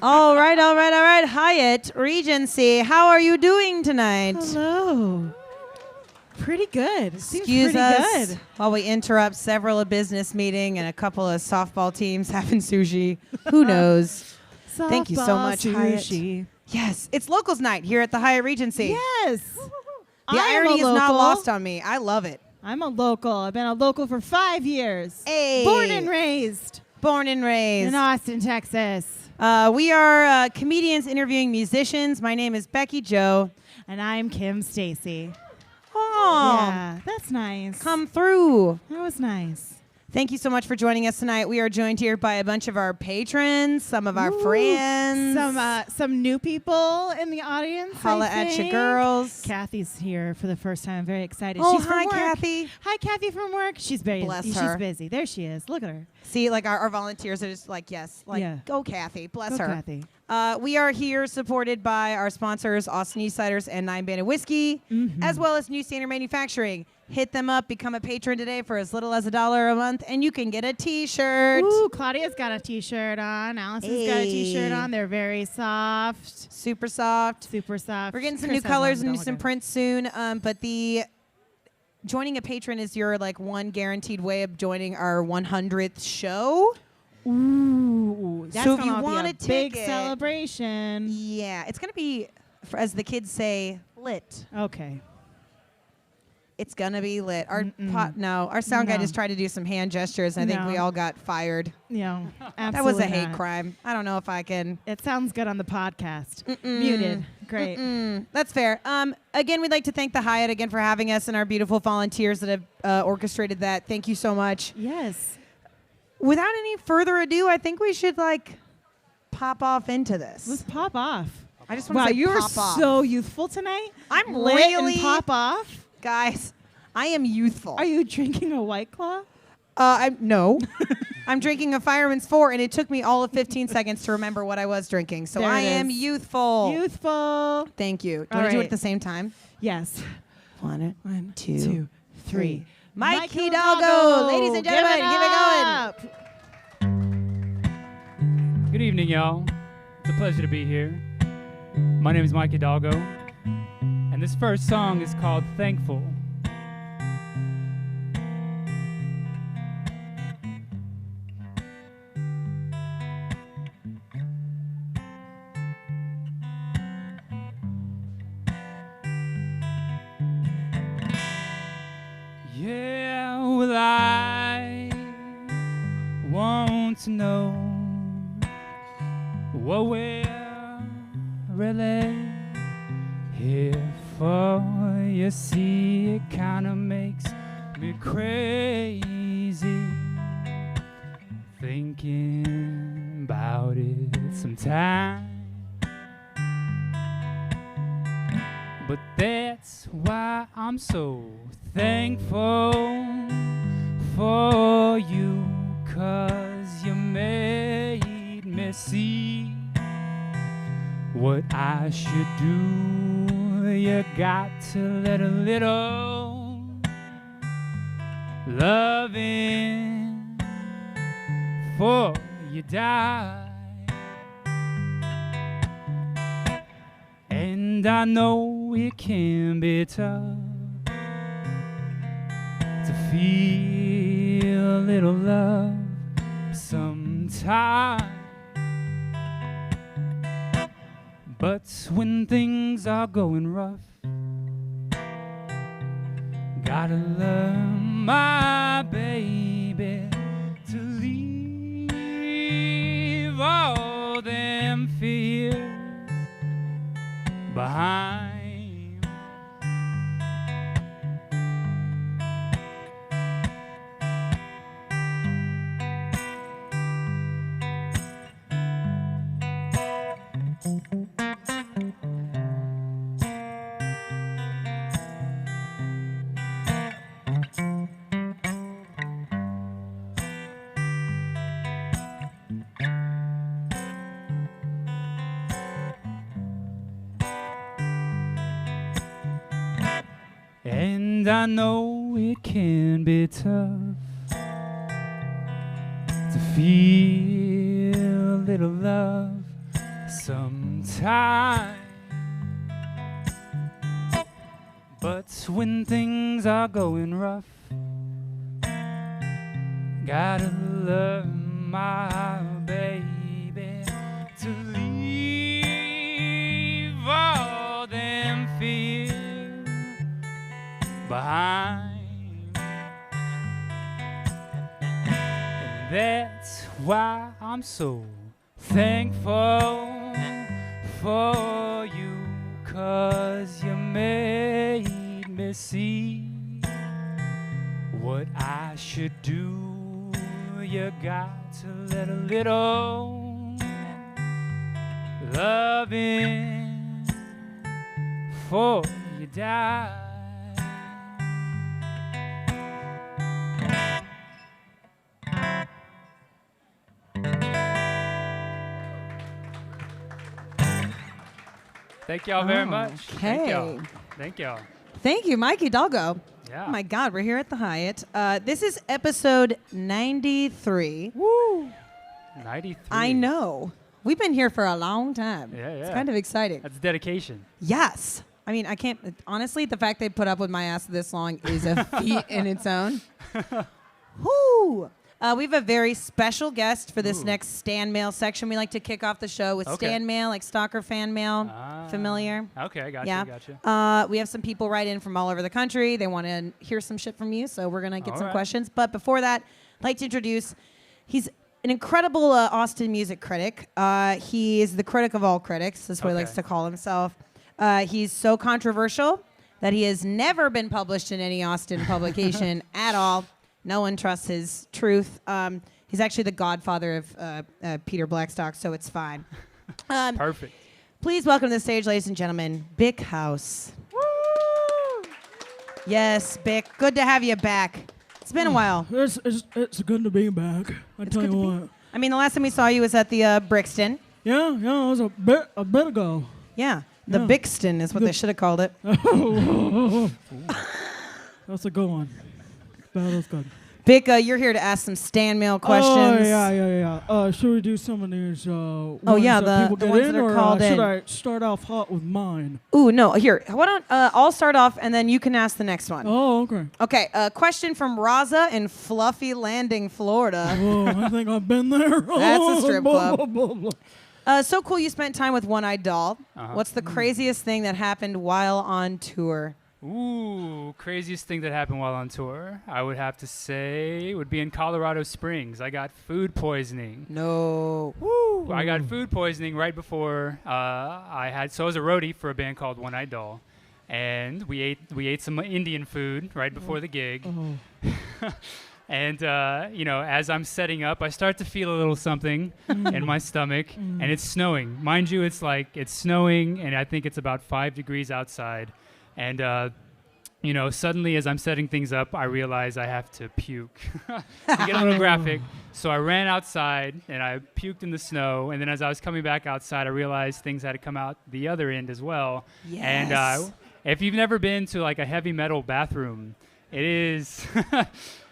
All right. Hyatt Regency, how are you doing tonight? Hello. Pretty good. Excuse us while we interrupt several a business meeting and a couple of softball teams having sushi. Who knows? Thank you so much, sushi. Hyatt. Yes, it's Locals Night here at the Hyatt Regency. Yes. The irony is not lost on me. I love it. I'm a local. I've been a local for 5 years. Hey. Born and raised. In Austin, Texas. We are comedians interviewing musicians. My name is Becky Joe. And I'm Kim Stacy. Oh, Yeah, that's nice. come through. That was nice. Thank you so much for joining us tonight. We are joined here by a bunch of our patrons, some of our friends. Some new people in the audience. Holla at your girls. Kathy's here for the first time. I'm very excited. Oh, She's hi, from work. Kathy. Hi, Kathy from work. She's very Bless She's her. busy. There she is. Look at her. See, like our volunteers are just like, yes, like, Yeah. go Kathy. Bless Go, her. Kathy. We are here supported by our sponsors, Austin East Ciders and 9 Banded Whiskey, as well as New Standard Manufacturing. Hit them up, become a patron today for as little as $1 a month, and you can get a T-shirt. Ooh, Claudia's got a T-shirt on. Allison's got a T-shirt on. They're very soft. Super soft. Super soft. We're getting some Chris new has colors one, and but some don't prints soon, but the joining a patron is your like one guaranteed way of joining our 100th show. look at her. Ooh, that's So if gonna you be want a a big ticket- celebration. Yeah, it's going to be, as the kids say, lit. Okay. It's going to be lit. Our sound guy No. just tried to do some hand gestures, and I think we No. all got fired. No, absolutely That was a hate not. crime. I don't know if I can. It sounds good on the podcast. Muted. Great. That's fair. Again, we'd like to thank the Hyatt again for having us and our beautiful volunteers that have orchestrated that. Thank you so much. Yes. Without any further ado, I think we should pop off into this. Let's pop off. I just want Wow, to say you're pop off. so youthful tonight. I'm Lit really and pop off. Guys, I am youthful. Are you drinking a White Claw? No. I'm drinking a Fireman's 4, and it took me all of 15 seconds to remember what I was drinking. So There I it am is. youthful. Youthful. Thank you. Do you All want to do it right. at the same time? Yes. One, two, two, three. Mike Hidalgo. Ladies and gentlemen, give it going. Good evening, y'all. It's a pleasure to be here. My name is Mike Hidalgo, and this first song is called Thankful. Yeah, well, I want to know what we're really here for. You see, it kinda makes me crazy thinking about it sometimes. But that's why I'm so thankful for you, 'cause you made me see what I should do. You got to let a little loving before you die. And I know it can be tough to feel a little love sometimes. But when things are going rough, gotta learn, my baby, to leave all them fears behind. And I know it can be tough to feel a little love sometime. But when things are going rough, gotta love my baby to leave all them fears behind. And that's why I'm so thankful for you, 'cause you made me see what I should do. You got to let a little love in before you die. Thank y'all very much. Thank y'all. Thank y'all. Thank you, Mike Hidalgo. Yeah. Oh my God, we're here at the Hyatt. This is episode 93. Woo! 93. I know. We've been here for a long time. Yeah, It's yeah. kind of exciting. That's dedication. Yes. I mean, I can't, honestly, the fact they put up with my ass this long is a feat in its own. Whoo! We have a very special guest for this next Stan Mail section. We like to kick off the show with Stan Mail, like stalker fan mail. Familiar? Okay, gotcha, Yeah. gotcha. We have some people write in from all over the country. They want to hear some shit from you, so we're going to get All some right. questions. But before that, I'd like to introduce, he's an incredible Austin music critic. He is the critic of all critics. That's what he likes to call himself. He's so controversial that he has never been published in any Austin publication at all. No one trusts his truth. He's actually the godfather of Peter Blackstock, so it's fine. Perfect. Please welcome to the stage, ladies and gentlemen, Bick House. Woo! Yes, Bick. Good to have you back. It's been a while. It's good to be back. I tell you what. I mean, the last time we saw you was at the Brixton. Yeah, it was a bit ago. Yeah, the Yeah. Bixton is what they should have called it. That's a good one. That was good. Bick, you're here to ask some Stan Mail questions. Oh yeah. Should we do some of these? Ones yeah, that people the get ones in, that are or called should in. I start off hot with mine? Ooh, no. Here, why don't I'll start off and then you can ask the next one. Oh, okay. Okay, a question from Raza in Fluffy Landing, Florida. Oh, I think I've been there. That's a strip Blah, club. blah, blah, blah. So cool you spent time with One-Eyed Doll. Uh-huh. What's the craziest thing that happened while on tour? Ooh, craziest thing that happened while on tour, I would have to say, would be in Colorado Springs. I got food poisoning. No. Woo! I got food poisoning right before I was a roadie for a band called One-Eyed Doll, and we ate some Indian food right before the gig. Oh. And as I'm setting up, I start to feel a little something in my stomach, and it's snowing. Mind you, it's snowing, and I think it's about 5 degrees outside. And, suddenly as I'm setting things up, I realize I have to puke. To get a little graphic. So I ran outside, and I puked in the snow. And then as I was coming back outside, I realized things had to come out the other end as well. Yes. And if you've never been to, like, a heavy metal bathroom, it is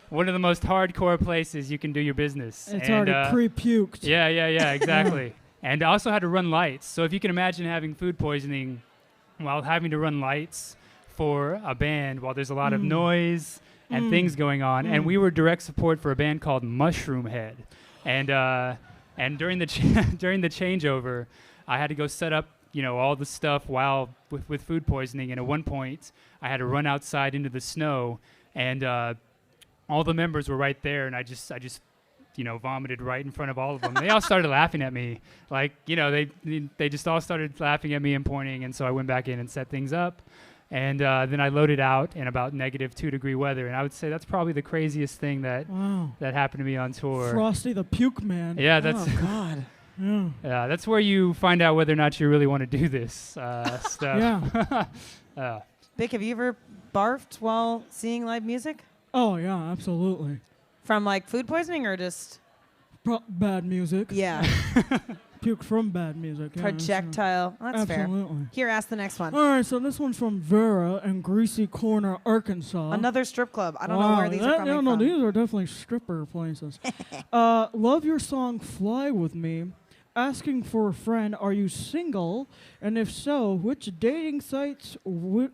one of the most hardcore places you can do your business. It's and, already pre-puked. Yeah, exactly. And I also had to run lights. So if you can imagine having food poisoning while having to run lights for a band while there's a lot of noise and things going on. And we were direct support for a band called Mushroom Head. And during the during the changeover, I had to go set up, all the stuff while with food poisoning. And at one point, I had to run outside into the snow, and all the members were right there, and I just vomited right in front of all of them. They all started laughing at me. They just all started laughing at me and pointing, and so I went back in and set things up. And then I loaded out in about -2 degree weather, and I would say that's probably the craziest thing that happened to me on tour. Frosty the Puke Man. Yeah, that's Oh, God. Yeah. that's where you find out whether or not you really want to do this stuff. Yeah. Bick, have you ever barfed while seeing live music? Oh yeah, absolutely. From like food poisoning or just? Bad music. Yeah. puke from bad music. Yeah, Projectile. That's fair. Absolutely. Here, ask the next one. All right, so this one's from Vera in Greasy Corner, Arkansas. Another strip club. I don't know where these are coming no, from. these are definitely stripper places. Love your song "Fly with Me." Asking for a friend. Are you single? And if so, which dating sites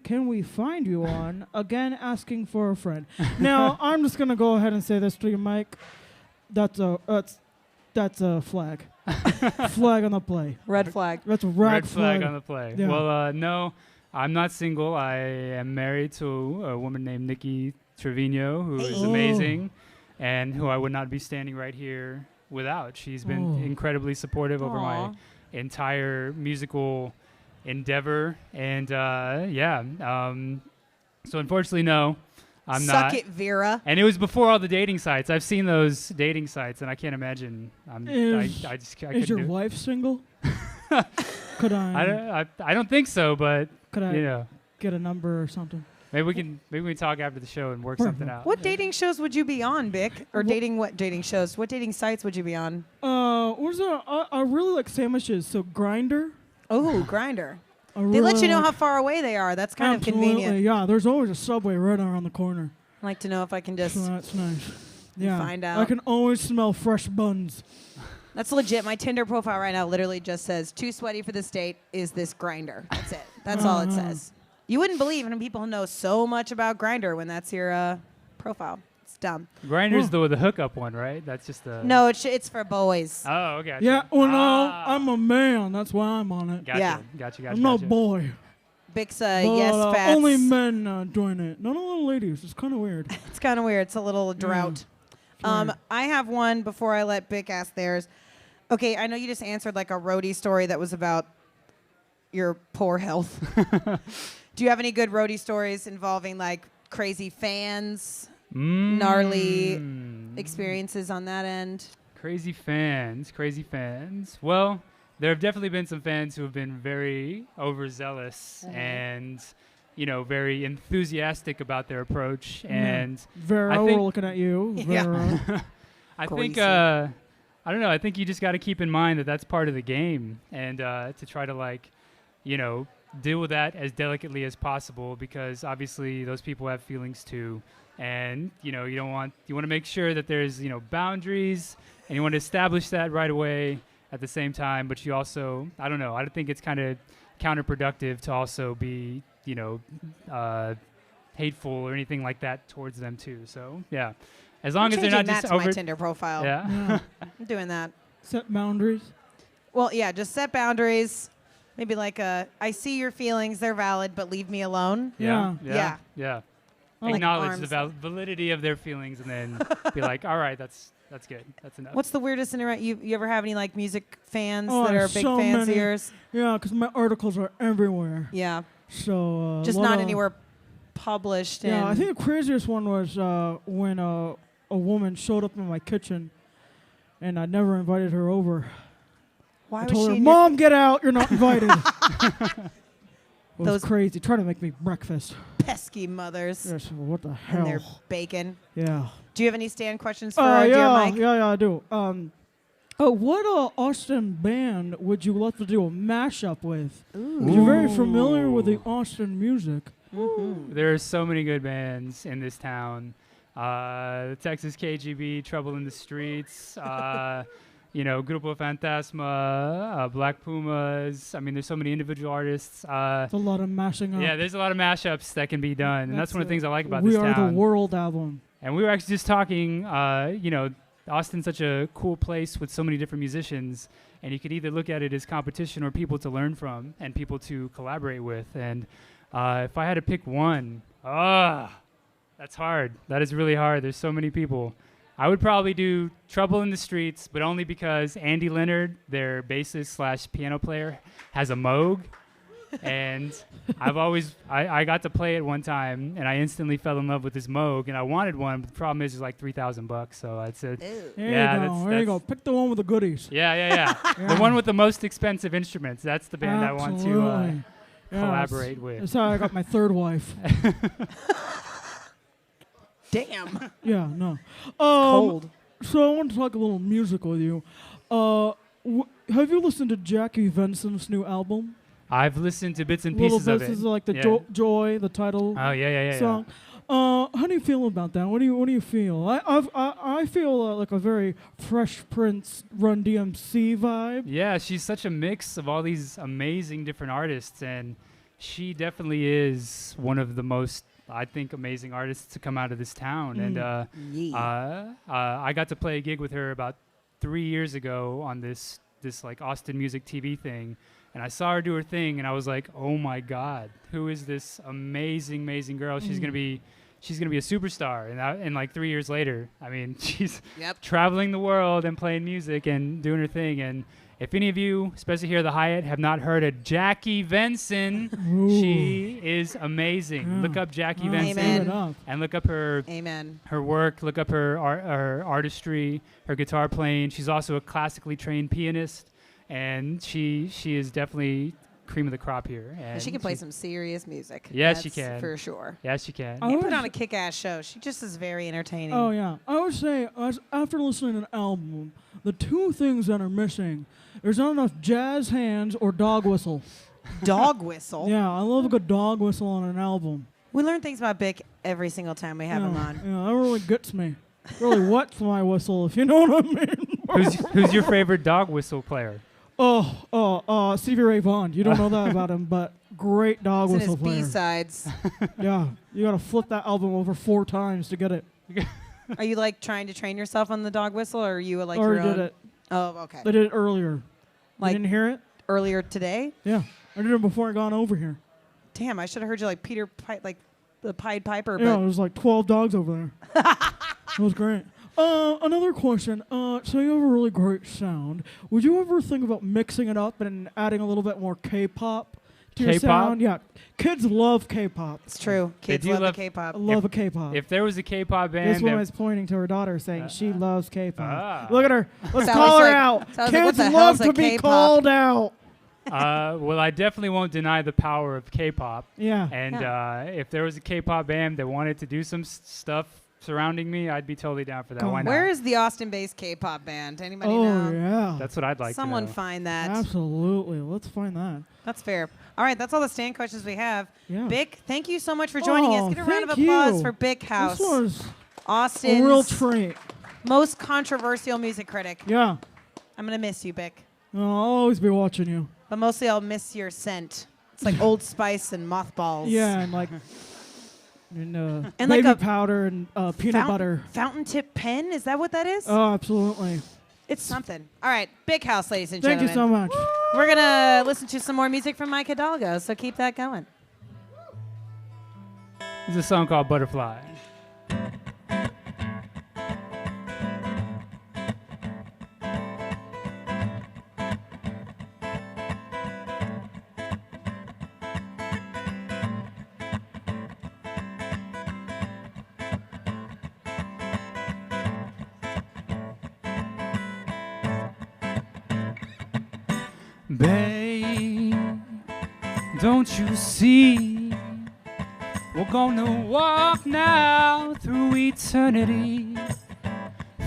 can we find you on? Again, asking for a friend. Now, I'm just gonna go ahead and say this to you, Mike. That's a flag. Flag on the play. Red flag. That's a red flag on the play. Yeah. Well, no, I'm not single. I am married to a woman named Nikki Trevino, who is amazing, and who I would not be standing right here without. She's been incredibly supportive over my entire musical endeavor, and so unfortunately, no, I'm not. Suck it, Vera. And it was before all the dating sites. I've seen those dating sites, and I can't imagine. Is your wife single? Could I? I don't think so, but could I you know, get a number or something? maybe we can talk after the show and work something out. What dating shows would you be on, Bick? Or what dating shows? What dating sites would you be on? I really like sandwiches, so Grinder. Oh, Grinder. They let you know how far away they are. That's kind of convenient. Yeah, there's always a Subway right around the corner. I like to know if I can just So that's nice. Yeah, find out. I can always smell fresh buns. That's legit. My Tinder profile right now literally just says, "Too sweaty for this date. Is this Grinder?" That's it. That's all it says. You wouldn't believe when people know so much about Grinder when that's your profile. It's dumb. Grinder's the hookup one, right? That's just the. No, it's for boys. Oh, okay. Yeah, well, no, I'm a man. That's why I'm on it. Gotcha. Yeah. Gotcha. I'm no boy. Bick's But, yes, fats. only men join it. Not all ladies. It's kind of weird. It's kind of weird. It's a little drought. Weird. I have one before I let Bick ask theirs. Okay, I know you just answered like a roadie story that was about your poor health. Do you have any good roadie stories involving like crazy fans, gnarly experiences on that end? Crazy fans. Well, there have definitely been some fans who have been very overzealous and, very enthusiastic about their approach. And Vera, we're looking at you. Vera. I think, I don't know, I think you just got to keep in mind that that's part of the game, and to try to deal with that as delicately as possible, because obviously those people have feelings too. And, you want to make sure that there's, boundaries, and you want to establish that right away at the same time. But you also, I don't know, I think it's kind of counterproductive to also be, hateful or anything like that towards them too. So, yeah. As long as they're not just over my Tinder profile. Yeah. I'm doing that. Set boundaries. Well, yeah, just set boundaries. Maybe like I see your feelings, they're valid, but leave me alone. Yeah. Like Acknowledge the arms. validity of their feelings, and then be like, all right, that's good. That's enough. What's the weirdest you ever have any like music fans Oh, that are big so fans many. of yours? Yeah, because my articles are everywhere. Yeah. So Just not anywhere published. Yeah, and I think the craziest one was when a woman showed up in my kitchen, and I never invited her over. why I was told she her, in your- "Mom, get out! You're not invited." It was Those- crazy. Trying to make me breakfast. pesky mothers Yes, what the and their hell? bacon? Yeah. Do you have any stand questions for our dear Mike? Yeah, I do. What Austin band would you love to do a mashup with? You're very familiar with the Austin music. There are so many good bands in this town. The Texas KGB, Trouble in the Streets, Grupo Fantasma, Black Pumas. I mean, there's so many individual artists. It's a lot of mashing up. Yeah, there's a lot of mashups that can be done, and that's one of the things I like about We this Are town. the World album. And we were actually just talking, Austin's such a cool place with so many different musicians, and you could either look at it as competition or people to learn from and people to collaborate with. And if I had to pick one, that's hard. That is really hard. There's so many people. I would probably do Trouble in the Streets, but only because Andy Leonard, their bassist / piano player, has a Moog. And I got to play it one time, and I instantly fell in love with this Moog, and I wanted one, but the problem is it's like $3,000, so I said, There you go. Pick the one with the goodies. Yeah. The one with the most expensive instruments. That's the band I want to Absolutely. collaborate with. That's how I got my third wife. Damn. Yeah, no. Cold. So I want to talk a little music with you. Have you listened to Jackie Vincent's new album? I've listened to bits and Little pieces of This it. is like the Yeah. Joy, the title Oh yeah. song. How do you feel about that? What do you feel? I feel like a very Fresh Prince, Run DMC vibe. Yeah, she's such a mix of all these amazing different artists, and she definitely is one of the most, I think, amazing artists to come out of this town. And I got to play a gig with her about 3 years ago on this like Austin Music TV thing, and I saw her do her thing, and I was like, oh my God, who is this amazing girl? She's gonna be a superstar. And like 3 years later, I mean, she's traveling the world and playing music and doing her thing. And if any of you, especially here at the Hyatt, have not heard of Jackie Venson, she is amazing. Yeah. Look up Jackie Amen. Venson and look up her work. Look up her artistry, her guitar playing. She's also a classically trained pianist, and she is definitely cream of the crop here. And she can play some serious music. Yes, she That's can. for sure. Yes, she can. And put on a kick-ass show. She just is very entertaining. Oh yeah, I would say after listening to an album, the two things that are missing, there's not enough jazz hands or dog whistle. Dog whistle. Yeah, I love a good dog whistle on an album. We learn things about Bick every single time we have him on. Yeah, that really gets me. Really wets my whistle, if you know what I mean. Who's your favorite dog whistle player? Stevie Ray Vaughan. You don't know that about him, but great dog It's in whistle his player. B-sides. Yeah, you gotta flip that album over 4 times to get it. Are you like trying to train yourself on the dog whistle, or are you like Already your own? did it. Oh, okay. They did it earlier. Like you didn't hear it? earlier today? Yeah, I did it before I got over here. Damn, I should have heard you like Peter like the Pied Piper. Yeah, But there was like 12 dogs over there. It was great. Another question. So you have a really great sound. Would you ever think about mixing it up and adding a little bit more K-pop to your K-pop? sound? Yeah, kids love K-pop. it's true. Kids do love the love- K-pop. I love a K-pop. If there was a K-pop band, This that- woman is pointing to her daughter, saying she loves K-pop. Ah. Look at her. Let's Sally's call her like- out. Sally's like, what Kids the love hell's to a be K-pop? called out. well, I definitely won't deny the power of K-pop. Yeah. And if there was a K-pop band that wanted to do some stuff surrounding me, I'd be totally down for that. Why not? Where is the Austin-based K-pop band? Anybody Oh know? yeah. That's what I'd like Someone to know. find that. Absolutely. Let's find that. That's fair. All right, that's all the stand questions we have. Yeah. Bick, thank you so much for joining us. Oh, Get a round of thank applause you. for Bick House, This was Austin's a real treat. most controversial music critic. Yeah. I'm gonna miss you, Bick, I'll always be watching you. but mostly I'll miss your scent. It's like Old Spice and mothballs. Yeah, and like and, And like baby a powder and peanut butter. Fountain tip pen? Is that what that is? Oh, absolutely. It's something. All right, Big House, ladies and Thank gentlemen. you so much. We're gonna listen to some more music from Mike Hidalgo, so keep that going. There's a song called Butterfly. Babe, don't you see? We're gonna walk now through eternity,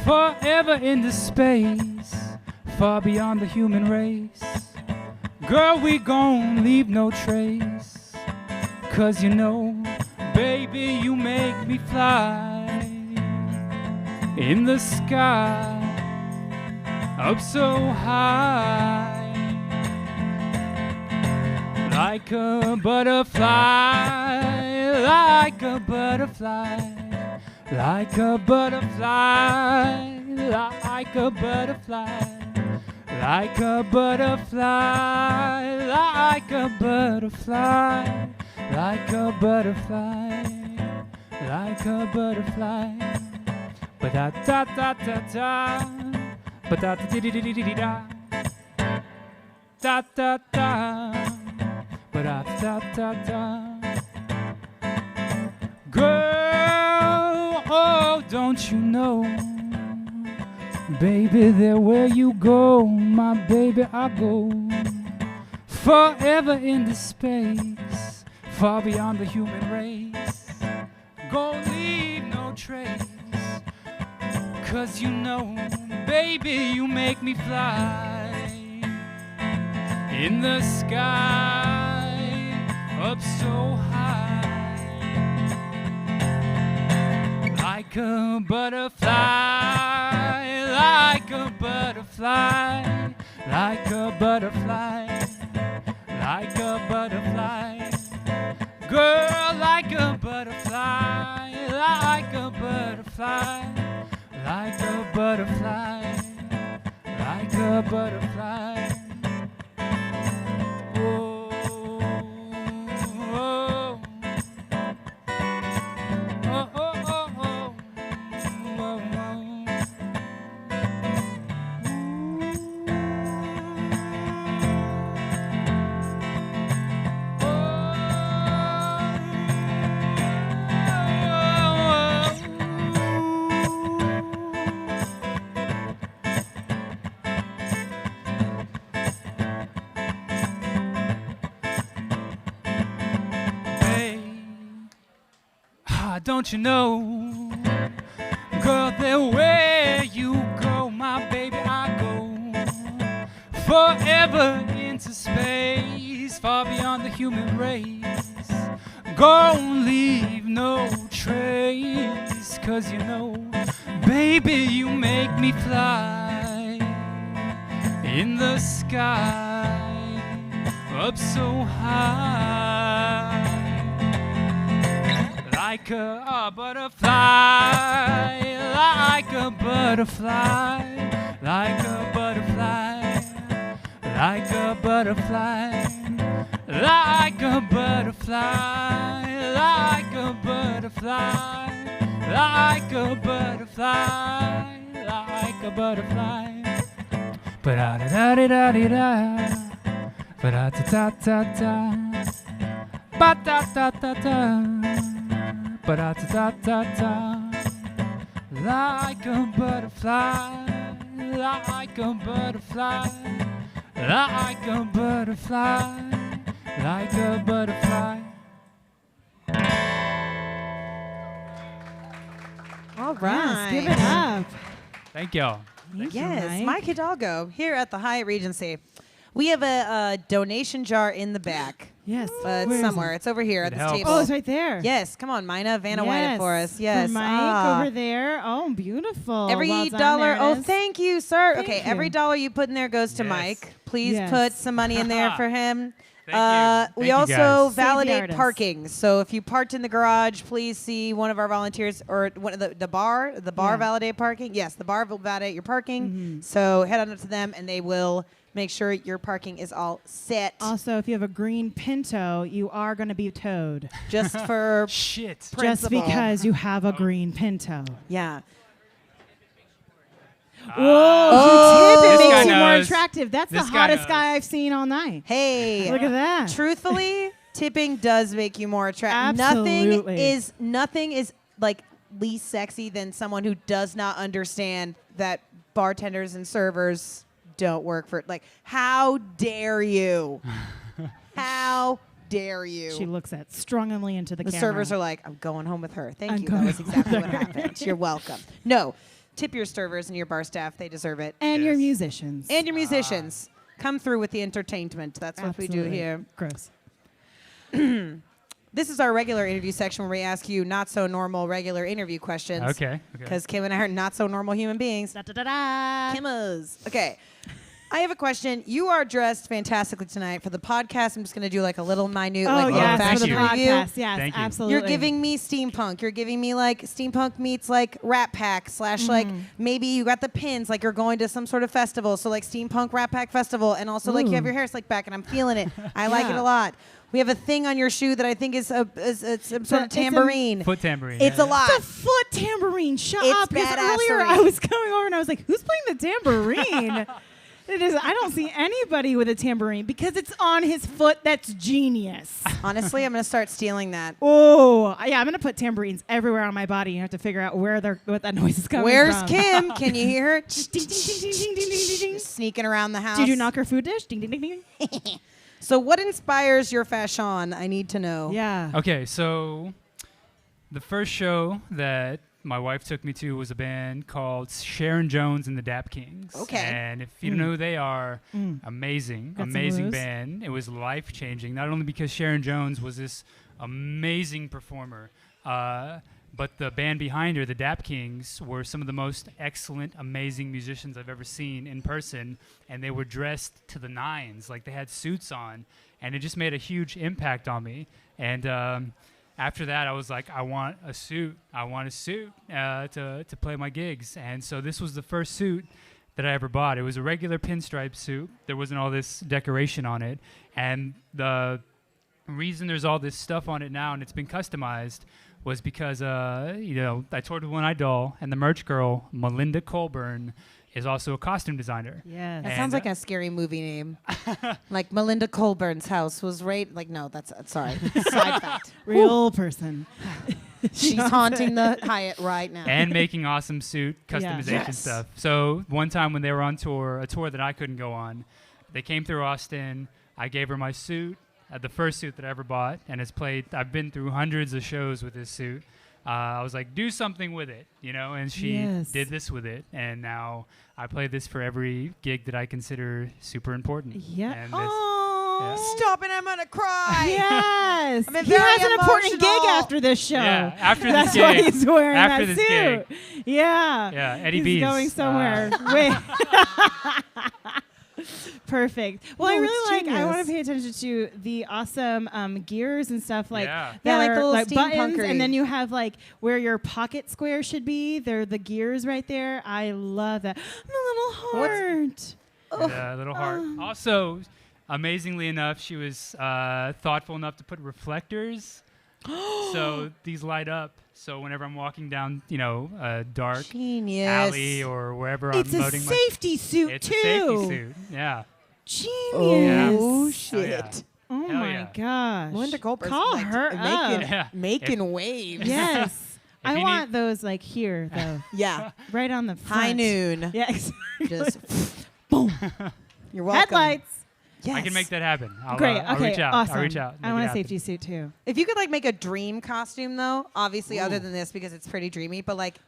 forever into space, far beyond the human race. Girl, we gon' leave no trace, 'cause you know, baby, you make me fly in the sky, up so high. Like a butterfly, like a butterfly, like a butterfly, like a butterfly, like a butterfly, like a butterfly, like a butterfly, like a butterfly. Ba da da da da da, ba da da di di di di di da, da da da. Ba-da-da-da-da. Girl, oh, don't you know, baby, there where you go, my baby, I go forever into space, far beyond the human race. Go leave no trace, 'cause you know, baby, you make me fly in the sky, up so high, like a butterfly, like a butterfly, like a butterfly, like a butterfly, girl, like a butterfly, like a butterfly, like a butterfly, like a butterfly. Oh, oh, oh, oh, oh, oh, oh, don't you know, girl, that where you go, my baby, I go forever into space, far beyond the human race. Gonna leave no trace, 'cause you know, baby, you make me fly in the sky, up so high, like a butterfly, like a butterfly, like a butterfly, like a butterfly, like a butterfly, like a butterfly, like a butterfly, like a butterfly. Ba-da-da-da-da-da-da, ba-da-da-da-da-da, ba-da-da-da-da. Ba-da-da-da-da-da, like a butterfly, like a butterfly, like a butterfly, like a butterfly. All right. Yes, give it up. Thank y'all. Thank you, Yes, Mike Hidalgo here at the Hyatt Regency. We have a donation jar in the back. Yes. But Where is somewhere. it? It's over here It at this helps. table. Oh, it's right there. Yes, come on, Mina. Vanna White it for us. For Yes. Mike over there. Oh, beautiful. Every Well done. dollar. There it Oh, is. thank you, sir. Thank okay, you. every dollar you put in there goes to Yes. Mike. Please Yes. put some money in there for him. Thank you. We Thank you, also guys. Save the validate artists. parking. So if you parked in the garage, please see one of our volunteers or one of the bar. The bar Yeah. validate parking. Yes, the bar will validate your parking. Mhm. So head on up to them, and they will make sure your parking is all set. Also, if you have a green Pinto, you are going to be towed. Just for Shit. Just principle. because you have a green Pinto. Yeah. Whoa, Oh. you tip This it guy makes you more knows. attractive. That's the This guy hottest knows. guy I've seen all night. Hey. Look at that. Truthfully, tipping does make you more attractive. Absolutely. Nothing is like least sexy than someone who does not understand that bartenders and servers don't work for like how dare you? How dare you? She looks at strongly into the The camera. servers are like, I'm going home with her. Thank I'm you. That going was exactly what happened. You're welcome. No, tip your servers and your bar staff. They deserve it. and your Yes. musicians. And your musicians. Come through with the entertainment. That's what we do Absolutely. here. Gross. This is our regular interview section where we ask you not so normal regular interview questions. Okay. Because Kim and I are not so normal human beings. Da, da, da, da. Kimmas. Okay. I have a question. You are dressed fantastically tonight for the podcast. I'm just going to do like a little minute, Oh, like little yes, for fashion the Thank review. podcast. Yes, Thank you. absolutely. You're giving me steampunk. You're giving me like steampunk meets like Rat Pack / like maybe you got the pins like you're going to some sort of festival. So like steampunk Rat Pack festival, and also like you have Ooh. your hair slicked back, and I'm feeling it. I like it Yeah. a lot. We have a thing on your shoe that I think is some sort of It's a tambourine. Foot tambourine. It's a yeah. lot. It's a foot tambourine. Shut It's up. Because badassery. earlier I was coming over and I was like, who's playing the tambourine? It is. I don't see anybody with a tambourine because it's on his foot. That's genius. Honestly, I'm going to start stealing that. Oh, yeah. I'm going to put tambourines everywhere on my body. You have to figure out what that noise is coming Where's from. Kim? Can you hear her? Ding, ding, ding, ding, ding, ding, ding, ding. Sneaking around the house. Did you knock her food dish? Ding, ding, ding, ding. So what inspires your fashion? I need to know. Yeah. Okay, so the first show that my wife took me to was a band called Sharon Jones and the Dap Kings. Okay. And if you don't know who they are, amazing Got some amazing moves. band. It was life-changing, not only because Sharon Jones was this amazing performer, but the band behind her, the Dap Kings, were some of the most excellent, amazing musicians I've ever seen in person, and they were dressed to the nines, like they had suits on, and it just made a huge impact on me. And after that, I was like, I want a suit. I want a suit to play my gigs. And so this was the first suit that I ever bought. It was a regular pinstripe suit. There wasn't all this decoration on it. And the reason there's all this stuff on it now and it's been customized was because, I toured with One Eye Doll, and the merch girl, Melinda Colburn, is also a costume designer. Yes. That And, sounds like a scary movie name. Like Melinda Colburn's house was right. Like, no, that's sorry. Side fact. Real person. She's haunting the Hyatt right now. And making awesome suit customization Yes. stuff. So one time when they were on tour, a tour that I couldn't go on, they came through Austin. I gave her my suit, the first suit that I ever bought, and I've been through hundreds of shows with this suit. I was like, do something with it, and she Yes. did this with it, and now I play this for every gig that I consider super important. Yeah. And this- Oh. Stop it! I'm gonna cry. Yes. I'm been He very has an important gig emotional. after this show. Yeah, after That's this why gig. he's wearing After that this suit. gig. Yeah. Yeah, Eddie He's B's. going somewhere. Wait. Perfect. Well, I No, really it's I want to genius. pay attention to the awesome gears and stuff like Yeah. that Yeah, like the are little buttons, steampunkery. and then you have like where your pocket square should be. They're the gears right there. I love that. The little heart. And a little heart. Also, amazingly enough, she was thoughtful enough to put reflectors, so these light up. So whenever I'm walking down, a dark Genius. alley or wherever It's I'm a loading safety suit it's too. a safety suit. Yeah. Genius. Oh Yeah. shit! Oh Hell my yeah. gosh. Melinda Colburn's Call like, her up. Yeah. making waves. Yes. If I you want those like here though. Yeah. Right on the front. High noon. Yeah, exactly. Just boom. You're welcome. Headlights. Yes. I can make that happen. I'll, Great. I'll Okay. reach out. Awesome. I'll reach out. I Make want it a happen. safety suit too. If you could like make a dream costume though, obviously other than this because it's pretty dreamy, but like,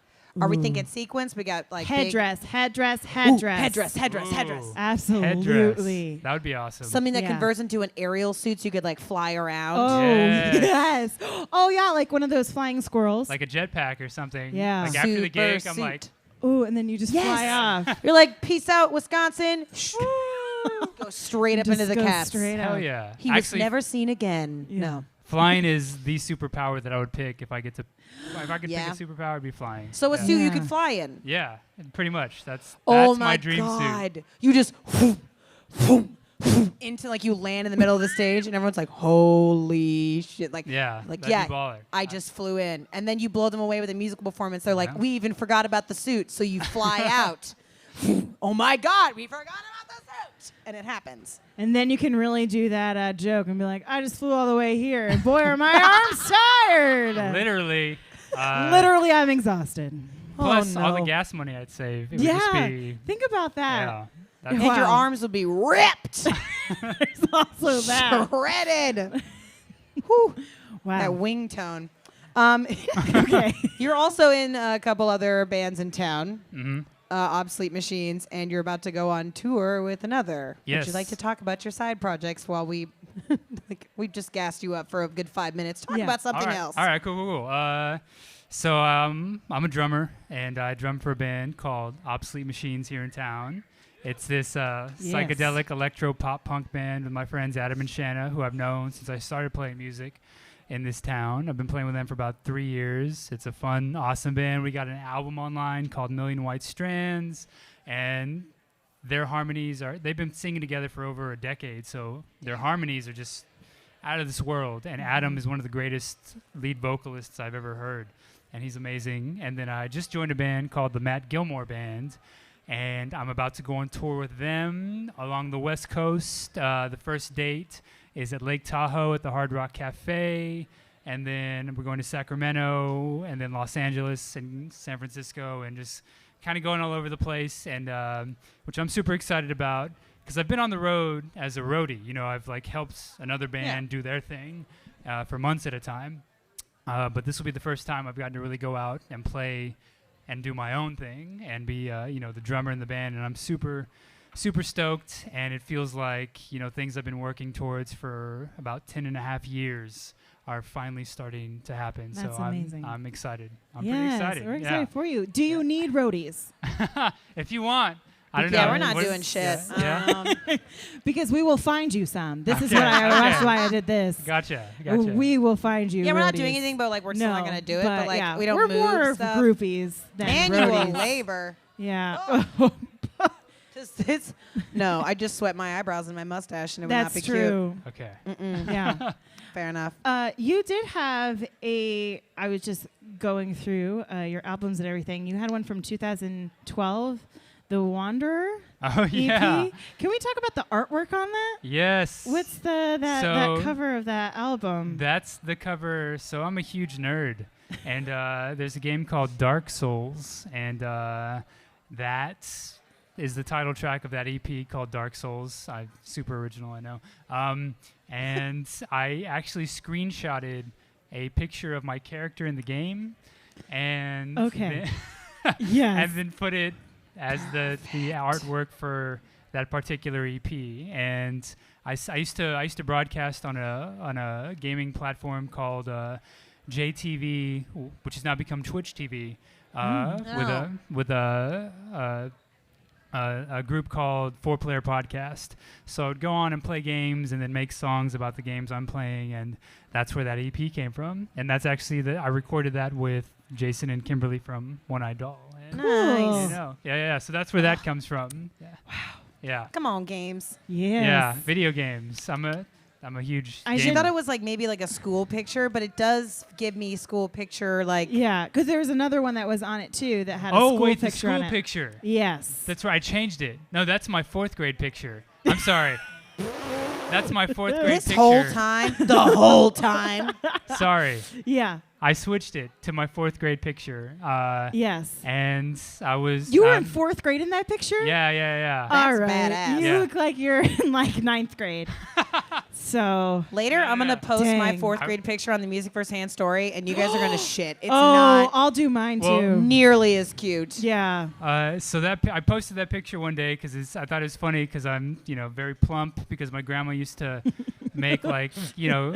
are we thinking sequence? We got like Headdress. Headdress. Ooh, Headdress. headdress. Ooh. Absolutely. Headdress. That would be awesome. Something that Yeah. converts into an aerial suit so you could like fly around. Oh Yes. yes. Oh yeah, like one of those flying squirrels. like a jetpack or something. Yeah. Like after the Super gig, I'm suit. like, Ooh, and then you just Yes. fly off. You're like, peace out, Wisconsin. Go straight up Just into the go cats. straight hell up. yeah. He was Actually, never seen again. Yeah. No. flying is the superpower that I would pick if I could Yeah. pick a superpower, it'd be flying. So a yeah. suit you Yeah. could fly in. Yeah, pretty much. That's Oh my dream suit. God. You just into like you land in the middle of the stage and everyone's like, holy shit. Like, Yeah, like that'd yeah, be baller. I just flew in. And then you blow them away with a musical performance. They're like, Yeah. we even forgot about the suit. So you fly out. Oh my God, we forgot about the suit. And it happens. And then you can really do that joke and be like, I just flew all the way here, and boy, are my arms tired. Literally. Literally, I'm exhausted. Plus Oh, all the no. gas money I'd save. It would just Yeah, be. think about that. Yeah. And Wow. your arms will be ripped, There's also that. shredded. Whew. Wow. That wing tone. Okay. You're also in a couple other bands in town, Mm-hmm. Obsolete Machines, and you're about to go on tour with another. Would Yes. you like to talk about your side projects while we, we just gassed you up for a good 5 minutes? Talk Yeah. about something all right. else. All right, cool. So I'm a drummer, and I drum for a band called Obsolete Machines here in town. It's this psychedelic electro pop punk band with my friends Adam and Shanna, who I've known since I started playing music in this town. I've been playing with them for about 3 years. It's a fun, awesome band. We got an album online called Million White Strands, and their harmonies they've been singing together for over a decade, so their harmonies are just out of this world. And Adam is one of the greatest lead vocalists I've ever heard, and he's amazing. And then I just joined a band called the Matt Gilmore Band, and I'm about to go on tour with them along the West Coast. The first date is at Lake Tahoe at the Hard Rock Cafe, and then we're going to Sacramento, and then Los Angeles and San Francisco, and just kind of going all over the place, and which I'm super excited about because I've been on the road as a roadie. I've like helped another band do their thing for months at a time. But this will be the first time I've gotten to really go out and play and do my own thing and be, the drummer in the band. And I'm super, super stoked. And it feels like, things I've been working towards for about 10 and a half years are finally starting to happen. That's so amazing. I'm excited. I'm yes, pretty excited. We're excited for you. Do you need roadies? If you want. I don't know. Yeah, we're not doing shit. Yeah. Because we will find you some. This is Okay, that's why I did this. Gotcha. We will find you. Yeah, we're not roadies. doing anything, but like we're still not gonna do it. But like yeah, we don't we're move more of stuff. groupies than Manual roadies. labor. Yeah. No, I just sweat my eyebrows and my mustache, and it would not be That's true. Okay. cute. Mm-mm. Yeah. Fair enough. You did have I was just going through your albums and everything. You had one from 2012, The Wanderer Oh, EP. yeah. Can we talk about the artwork on that? Yes. What's that So cover of that album? That's the cover. So I'm a huge nerd. And there's a game called Dark Souls. And that is the title track of that EP called Dark Souls. Super original, I know. And I actually screenshotted a picture of my character in the game. And Okay. then Yes. and then put it as the artwork for that particular EP. And I used to broadcast on a gaming platform called JTV, which has now become Twitch TV, with a group called 4-Player Podcast. So I'd go on and play games and then make songs about the games I'm playing, and that's where that EP came from. And that's actually I recorded that with Jason and Kimberly from One Eyed Doll. And Nice. Yeah. So that's where that comes from. Yeah. Wow. Yeah. Come on, games. Yes. Yeah. Video games. I'm a huge. I gamer. thought it was like maybe like a school picture, but it does give me school picture like. Yeah, because there was another one that was on it too that had a Oh school wait, the picture on school it. picture. Yes. That's right. I changed it. No, that's my 4th grade picture. I'm sorry. That's my 4th grade This picture. whole time, the whole time. Sorry. Yeah. I switched it to my 4th grade picture. Yes. And I was. You were in 4th grade in that picture? Yeah. All That's right. badass. You Yeah. look like you're in like 9th grade. So. Later, I'm gonna post my Dang. 4th grade picture on the Music First Hand story, and you guys are gonna shit. It's Oh, not I'll do mine Well, too. nearly as cute. Yeah. So I posted that picture one day because I thought it was funny because I'm very plump because my grandma used to make like You were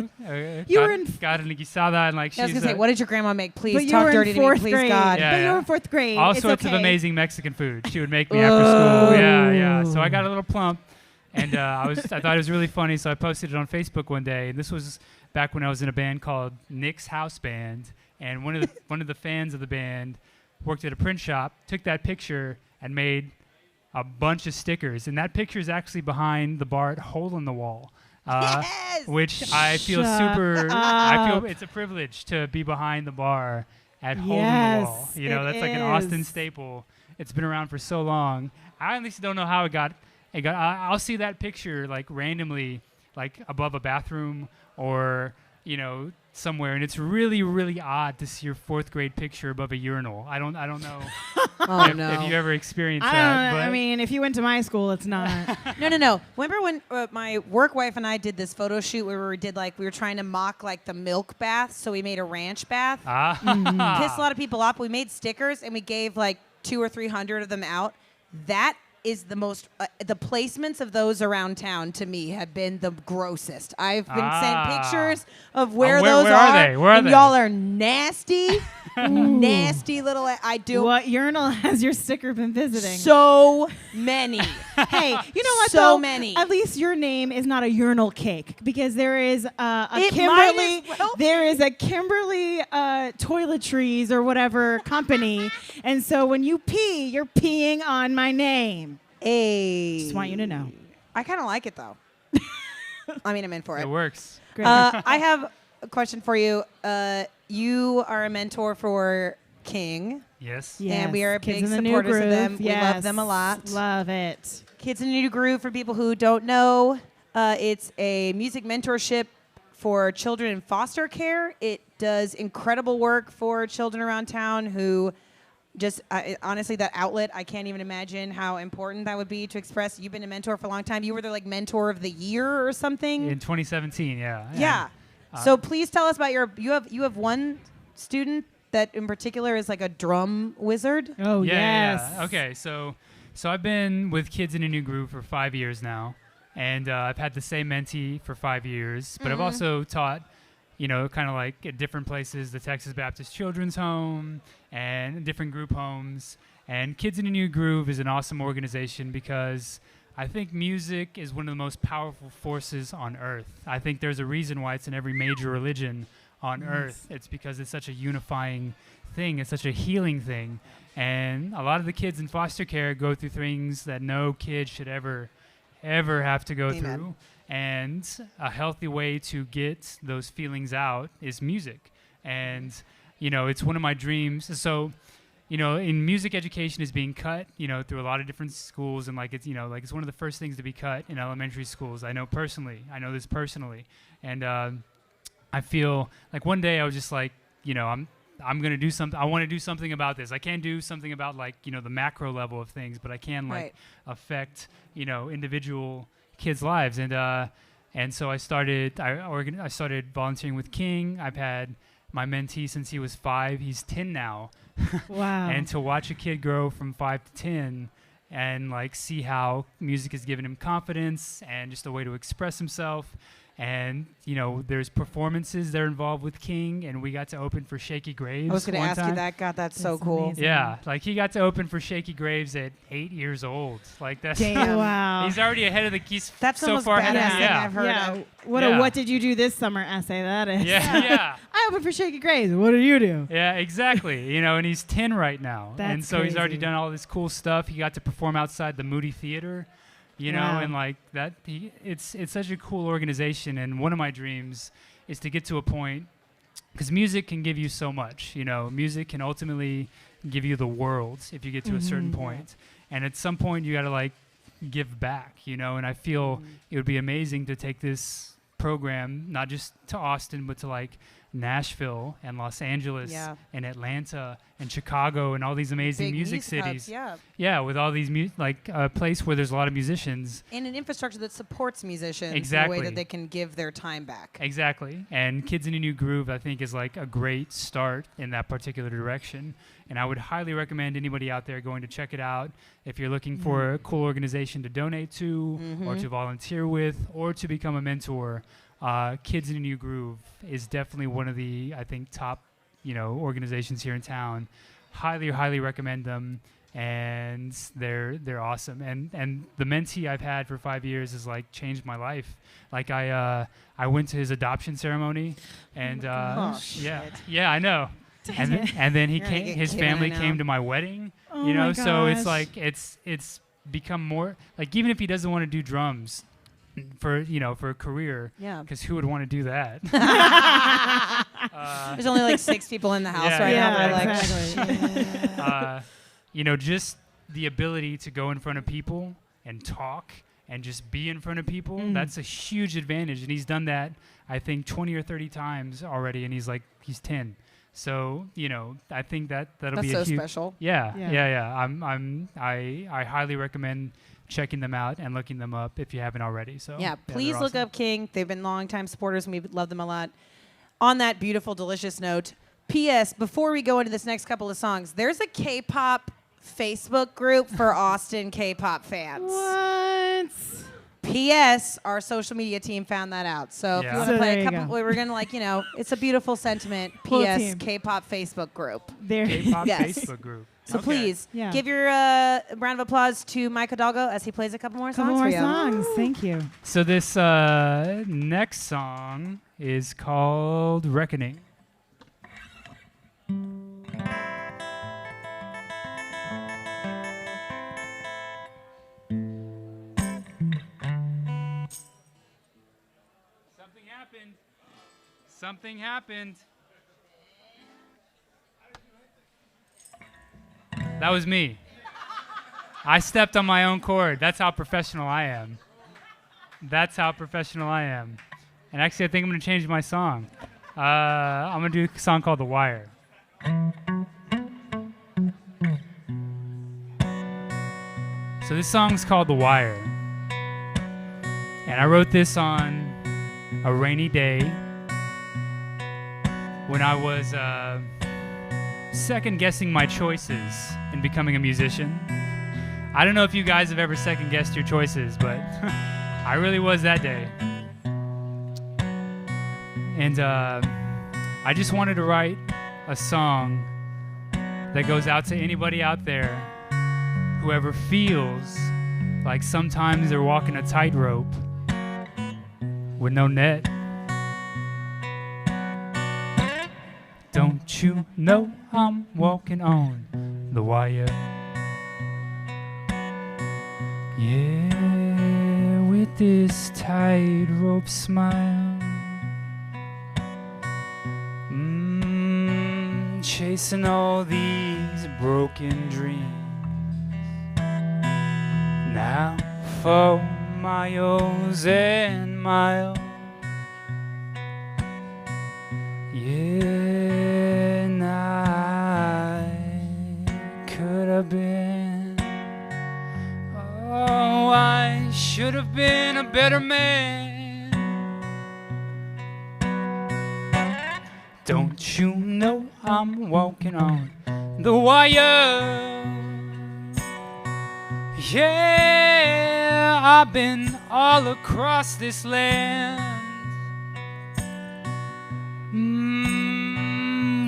in carne guisada and like I was she's gonna say, what did your grandma make? but Please you talk were dirty in to me, 4th please, grade. God. Yeah, but you yeah. were in 4th grade. all it's sorts okay. of amazing Mexican food she would make me after school. Yeah. So I got a little plump, and I thought it was really funny. So I posted it on Facebook one day, and this was back when I was in a band called Nick's House Band, and one of the fans of the band worked at a print shop, took that picture and made a bunch of stickers, and that picture is actually behind the bar at Hole in the Wall. Yes! Which I feel Shut I feel up. it's a privilege to be behind the bar at Hole in the Wall. Yes, That's it like an Austin is. staple. It's been around for so long. I honestly don't know how it got. I'll see that picture like randomly, like above a bathroom or somewhere, and it's really, really odd to see your 4th grade picture above a urinal. I don't know Oh if you ever experienced I that. don't know. But I mean, if you went to my school, it's not. No. Remember when my work wife and I did this photo shoot where we were trying to mock like the milk bath, so we made a ranch bath. Pissed a lot of people off. We made stickers and we gave like 200 or 300 of them out. That is the most. The placements of those around town to me have been the grossest. I've been sent pictures of where those where are they? Where are and they? y'all are nasty, nasty little. I do What urinal has your sticker been visiting? so many. Hey, you know what? So though? many. At least your name is not a urinal cake because there is a It Kimberly. might as well be. There is a Kimberly toiletries or whatever company, and so when you pee, you're peeing on my name. Hey. Just want you to know. I kind of like it though. I mean, I'm in for it. it works. Great. I have a question for you. You are a mentor for King. Yes. and we are Kids big in the New supporters of Groove. them. We love Yes. them a lot. Love it. Kids in the New Groove, for people who don't know, it's a music mentorship for children in foster care. It does incredible work for children around town who just, honestly, that outlet, I can't even imagine how important that would be to express. You've been a mentor for a long time. You were their like mentor of the year or something. In 2017, yeah. Yeah. So please tell us about you have one student that in particular is like a drum wizard. Oh, Yeah, yes. yeah. Okay, so I've been with Kids in a New Groove for 5 years now, and I've had the same mentee for 5 years, but I've also taught, kind of like at different places, the Texas Baptist Children's Home and different group homes. And Kids in a New Groove is an awesome organization because I think music is one of the most powerful forces on earth. I think there's a reason why it's in every major religion on earth. It's because it's such a unifying thing. It's such a healing thing. And a lot of the kids in foster care go through things that no kid should ever have to go through. And a healthy way to get those feelings out is music. And, it's one of my dreams. So, in music education is being cut, through a lot of different schools. And it's one of the first things to be cut in elementary schools. I know this personally. And I feel like one day I was just like, I'm going to do something. I want to do something about this. I can't do something about the macro level of things, but I can affect, individual kids' lives. And so I started volunteering with King. I've had my mentee since he was 5. He's 10 now. Wow. And to watch a kid grow from 5 to 10 and see how music has given him confidence and just a way to express himself. And, there's performances that are involved with King, and we got to open for Shaky Graves. I was going to ask time. you that. God, that's so cool. amazing. Yeah, he got to open for Shaky Graves at 8 years old. That's Damn. Wow. he's already ahead of the he's That's so the most far ahead badass of thing yeah. I've heard Yeah. of. What did you do this summer essay that is? Yeah. I opened for Shaky Graves. What did you do? Yeah, exactly. And he's 10 right now. That's and so he's already crazy. done all this cool stuff. He got to perform outside the Moody Theater, Wow. and that. It's such a cool organization. And one of my dreams is to get to a point, because music can give you so much. Music can ultimately give you the world if you get to a certain point. And at some point, you got to give back. And I feel it would be amazing to take this program not just to Austin, but to Nashville and Los Angeles and Atlanta and Chicago and all these amazing Big music hubs, cities. Yeah, with all these a place where there's a lot of musicians. And an infrastructure that supports musicians Exactly. in a way that they can give their time back. Exactly. And Kids in a New Groove, I think, is a great start in that particular direction. And I would highly recommend anybody out there going to check it out if you're looking for a cool organization to donate to or to volunteer with or to become a mentor. Kids in a New Groove is definitely one of the, I think, top, organizations here in town. Highly recommend them, and they're awesome. And the mentee I've had for 5 years has changed my life. I went to his adoption ceremony, and I know. And then his family came to my wedding. Oh my so it's gosh. it's become more even if he doesn't want to do drums for a career, because who would want to do that? There's only 6 people in the house right now. Yeah, They're exactly. Just the ability to go in front of people and talk and just be in front of people, that's a huge advantage. And he's done that, I think, 20 or 30 times already, and he's 10. So, I think that'll That's be so a huge special. Yeah. Yeah. I highly recommend checking them out and looking them up if you haven't already. So Please they're look awesome. up King. They've been longtime supporters, and we love them a lot. On that beautiful, delicious note, P.S. Before we go into this next couple of songs, there's a K-pop Facebook group for Austin K-pop fans. What? P.S. Our social media team found that out. So if Yeah. you want So to play there a you couple, go. we're gonna it's a beautiful sentiment. Cool P.S. team. K-pop Facebook group. There. K-pop Yes. Facebook group. So Okay. please Yeah. give your round of applause to Mike Hidalgo as he plays a couple more Couple songs more for you. songs. Thank you. So this next song is called Reckoning. Something happened. That was me. I stepped on my own chord. That's how professional I am. And actually, I think I'm going to change my song. I'm going to do a song called The Wire. So this song's called The Wire. And I wrote this on a rainy day when I was second guessing my choices in becoming a musician. I don't know if you guys have ever second guessed your choices, but I really was that day. And I just wanted to write a song that goes out to anybody out there who ever feels like sometimes they're walking a tightrope with no net. Don't you know I'm walking on the wire? Yeah, with this tightrope smile. Chasing all these broken dreams. Now for miles and miles. Yeah, and I could have been. Oh, I should have been a better man. Don't you know I'm walking on the wire? Yeah, I've been all across this land,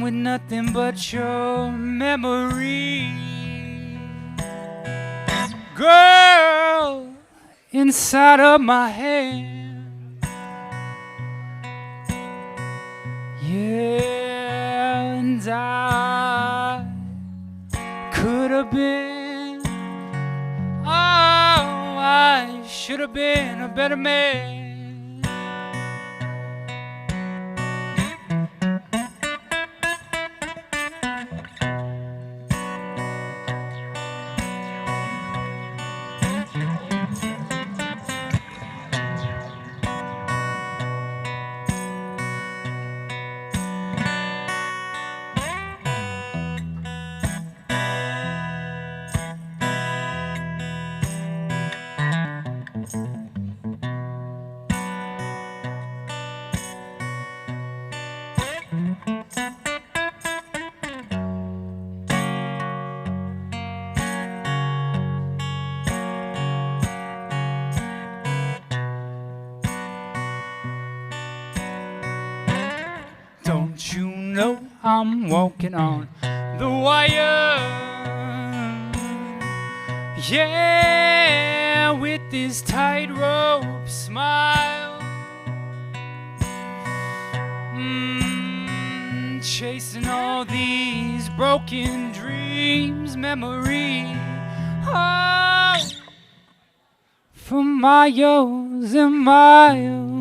with nothing but your memory, girl, inside of my hand. Yeah, and I could have been, oh, I should have been a better man. Don't you know I'm walking on the wire? Yeah, with this tightrope smile. Chasing all these broken dreams, memory. Oh, for miles and miles.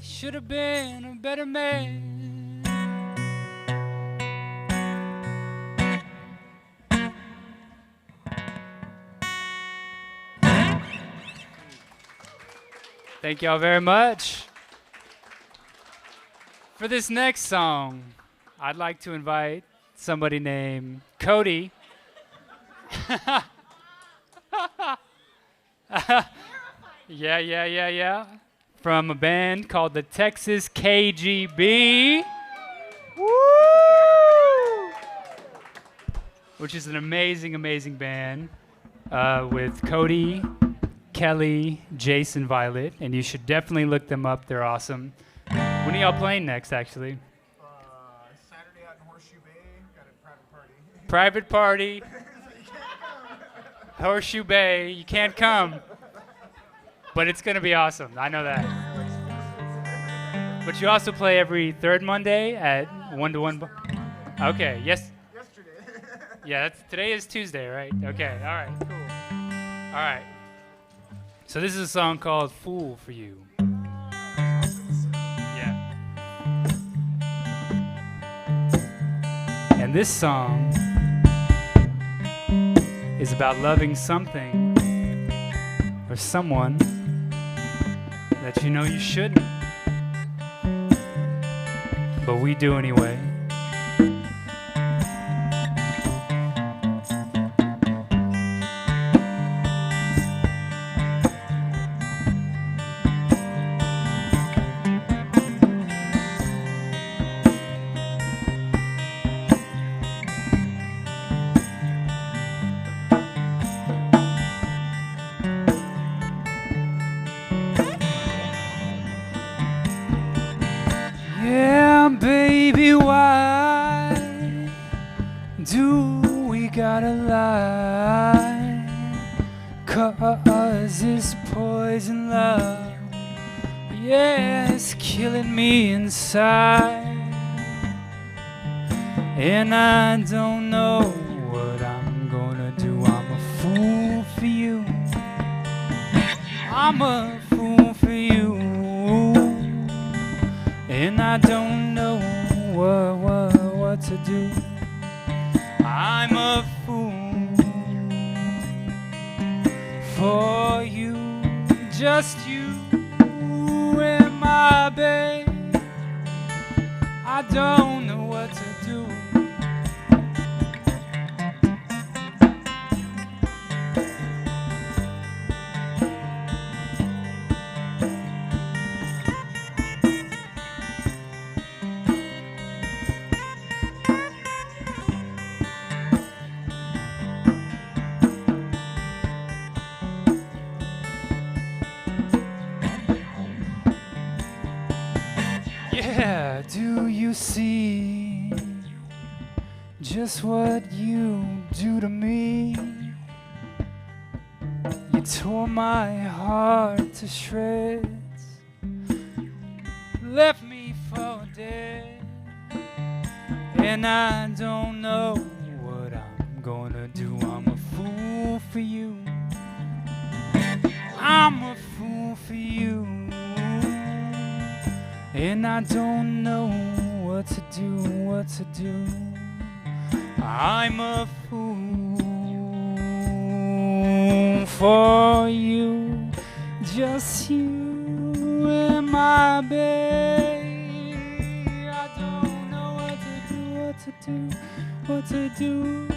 Should have been a better man. Thank y'all very much. For this next song, I'd like to invite somebody named Cody. Yeah. From a band called the Texas KGB. Woo! Which is an amazing, amazing band with Cody, Kelly, Jason, Violet, and you should definitely look them up. They're awesome. When are y'all playing next, actually? Saturday out in Horseshoe Bay. Got a private party. Private party. Horseshoe Bay. You can't come. But it's going to be awesome. I know that. But you also play every third Monday at 1 to 1. Okay. Yes. Yesterday. Yeah. Today is Tuesday, right? Okay. All right. Cool. All right. So this is a song called "Fool for You." Yeah. And this song is about loving something or someone that you know you shouldn't, but we do anyway. Baby, why do we gotta lie? 'Cause this poison love, yeah, it's killing me inside. And I don't know what I'm gonna do. I'm a fool for you. I'm a fool for you. And I don't know what to do. I'm a fool for you, just you and my babe. I don't know what to do. Yeah, do you see just what you do to me? You tore my heart to shreds, left me for dead, and I don't know what I'm gonna do. I'm a fool for you. I'm a fool for you. And I don't know what to do. I'm a fool for you, just you and my babe. I don't know what to do.